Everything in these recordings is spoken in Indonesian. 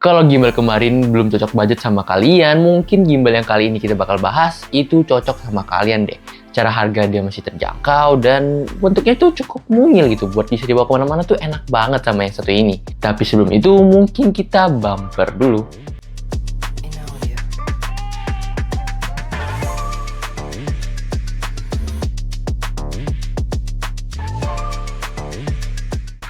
Kalau gimbal kemarin belum cocok budget sama kalian, mungkin gimbal yang kali ini kita bakal bahas itu cocok sama kalian deh. Cara harga dia masih terjangkau dan bentuknya tuh cukup mungil gitu. Buat bisa dibawa kemana-mana tuh enak banget sama yang satu ini. Tapi sebelum itu mungkin kita bumper dulu.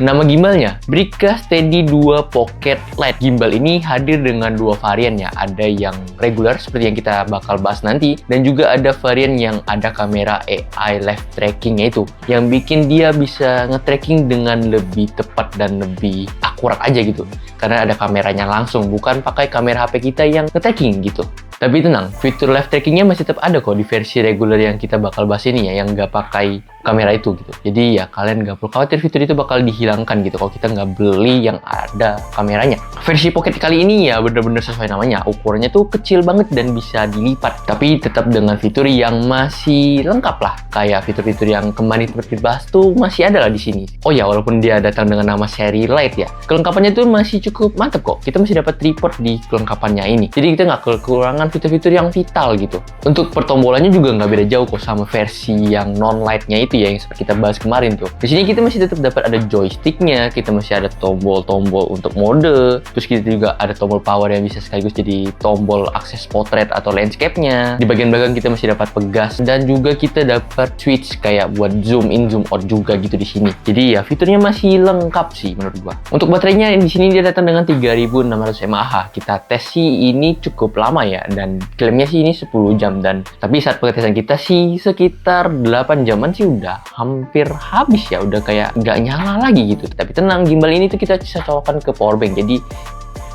Nama gimbalnya, Bricka Steady 2 Pocket Lite. Gimbal ini hadir dengan dua varian ya. Ada yang regular seperti yang kita bakal bahas nanti, dan juga ada varian yang ada kamera AI live trackingnya itu, yang bikin dia bisa nge-tracking dengan lebih tepat dan lebih akurat aja gitu. Karena ada kameranya langsung, bukan pakai kamera HP kita yang nge-tracking gitu. Tapi tenang, fitur live trackingnya masih tetap ada kok di versi regular yang kita bakal bahas ini ya, yang nggak pakai kamera itu gitu. Jadi ya kalian nggak perlu khawatir fitur itu bakal dihilangkan gitu kalau kita nggak beli yang ada kameranya. Versi Pocket kali ini ya bener-bener sesuai namanya, ukurannya tuh kecil banget dan bisa dilipat. Tapi tetap dengan fitur yang masih lengkap lah, kayak fitur-fitur yang kemarin seperti bahas tuh masih ada lah di sini. Oh ya, walaupun dia datang dengan nama seri Lite ya, kelengkapannya tuh masih cukup mantep kok. Kita masih dapat tripod di kelengkapannya ini. Jadi kita nggak kekurangan fitur-fitur yang vital gitu. Untuk pertombolannya juga nggak beda jauh kok sama versi yang non-Lite-nya itu ya, yang seperti kita bahas kemarin tuh. Di sini kita masih tetap dapat ada joysticknya, kita masih ada tombol-tombol untuk mode, terus kita juga ada tombol power yang bisa sekaligus jadi tombol akses potret atau landscape-nya. Di bagian belakang kita masih dapat pegas, dan juga kita dapat switch kayak buat zoom in, zoom out juga gitu di sini. Jadi ya fiturnya masih lengkap sih menurut gua. Untuk baterainya di sini dia datang dengan 3600 mAh. Kita tes sih ini cukup lama ya, dan klaimnya sih ini 10 jam, dan tapi saat pengetesan kita sih sekitar 8 jaman sih udah hampir habis ya, udah kayak nggak nyala lagi gitu. Tapi tenang, gimbal ini tuh kita bisa colokkan ke powerbank, jadi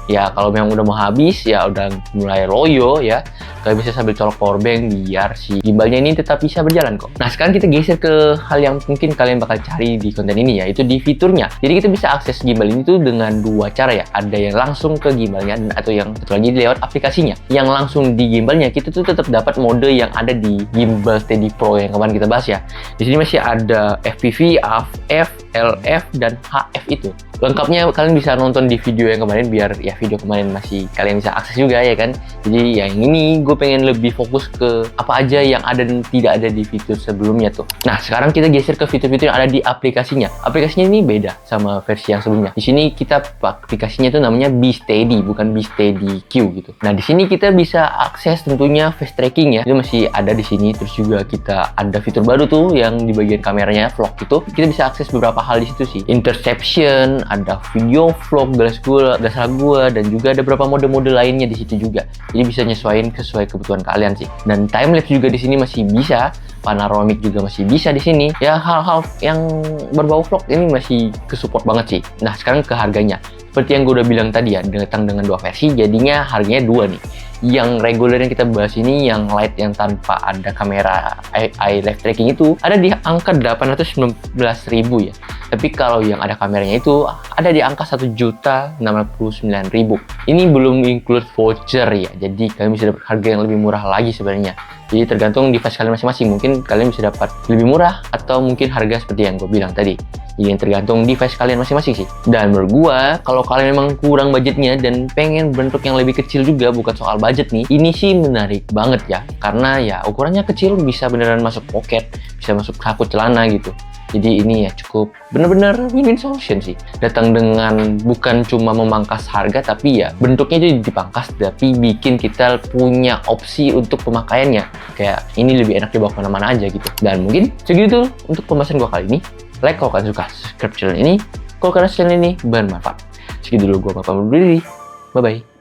ya kalau memang udah mau habis ya udah mulai loyo ya, kalian bisa sambil colok powerbank biar si gimbalnya ini tetap bisa berjalan kok. Nah sekarang kita geser ke hal yang mungkin kalian bakal cari di konten ini, yaitu di fiturnya. Jadi kita bisa akses gimbal ini tuh dengan dua cara ya, ada yang langsung ke gimbalnya dan atau yang satu lagi lewat aplikasinya. Yang langsung di gimbalnya kita tuh tetap dapat mode yang ada di gimbal Steady Pro yang kemarin kita bahas ya. Di sini masih ada FPV, AF, LF, dan HF itu. Lengkapnya kalian bisa nonton di video yang kemarin, biar ya video kemarin masih kalian bisa akses juga ya kan. Jadi yang ini gue pengen lebih fokus ke apa aja yang ada dan tidak ada di fitur sebelumnya tuh. Nah sekarang kita geser ke fitur-fitur yang ada di aplikasinya. Aplikasinya ini beda sama versi yang sebelumnya. Di sini kita aplikasinya tuh namanya BeSteady, bukan BeSteady Q gitu. Nah di sini kita bisa akses tentunya face tracking ya, itu masih ada di sini. Terus juga kita ada fitur baru tuh yang di bagian kameranya vlog itu, kita bisa akses beberapa hal di situ sih. Interception, ada video vlog, dasar gua, dan juga ada beberapa mode-mode lainnya di situ juga. Jadi bisa nyesuaiin sesuai kebutuhan kalian sih. Dan time lapse juga di sini masih bisa, panoramic juga masih bisa di sini. Ya hal-hal yang berbau vlog ini masih kesupport banget sih. Nah sekarang ke harganya. Seperti yang gue udah bilang tadi ya, datang dengan dua versi, jadinya harganya dua nih. Yang reguler yang kita bahas ini, yang Lite yang tanpa ada kamera AI live tracking itu, ada di angka 819.000 ya. Tapi kalau yang ada kameranya itu ada di angka 1.069.000. Ini belum include voucher ya, jadi kalian bisa dapat harga yang lebih murah lagi sebenarnya. Jadi tergantung device kalian masing-masing, mungkin kalian bisa dapat lebih murah atau mungkin harga seperti yang gue bilang tadi. Jadi yang tergantung device kalian masing-masing sih. Dan menurut gua, kalau kalian memang kurang budgetnya dan pengen bentuk yang lebih kecil juga, bukan soal budget nih, ini sih menarik banget ya. Karena ya ukurannya kecil, bisa beneran masuk pocket, bisa masuk saku celana gitu. Jadi ini ya cukup bener-bener win-win solution sih. Datang dengan bukan cuma memangkas harga, tapi ya bentuknya itu dipangkas, tapi bikin kita punya opsi untuk pemakaiannya. Kayak ini lebih enak dibawa kemana-mana aja gitu. Dan mungkin segitu untuk pembahasan gua kali ini. Like kalau kalian suka, subscribe channel ini kalau kalian channel ini bermanfaat. Segitu dulu, gue pamit dulu diri. Bye-bye.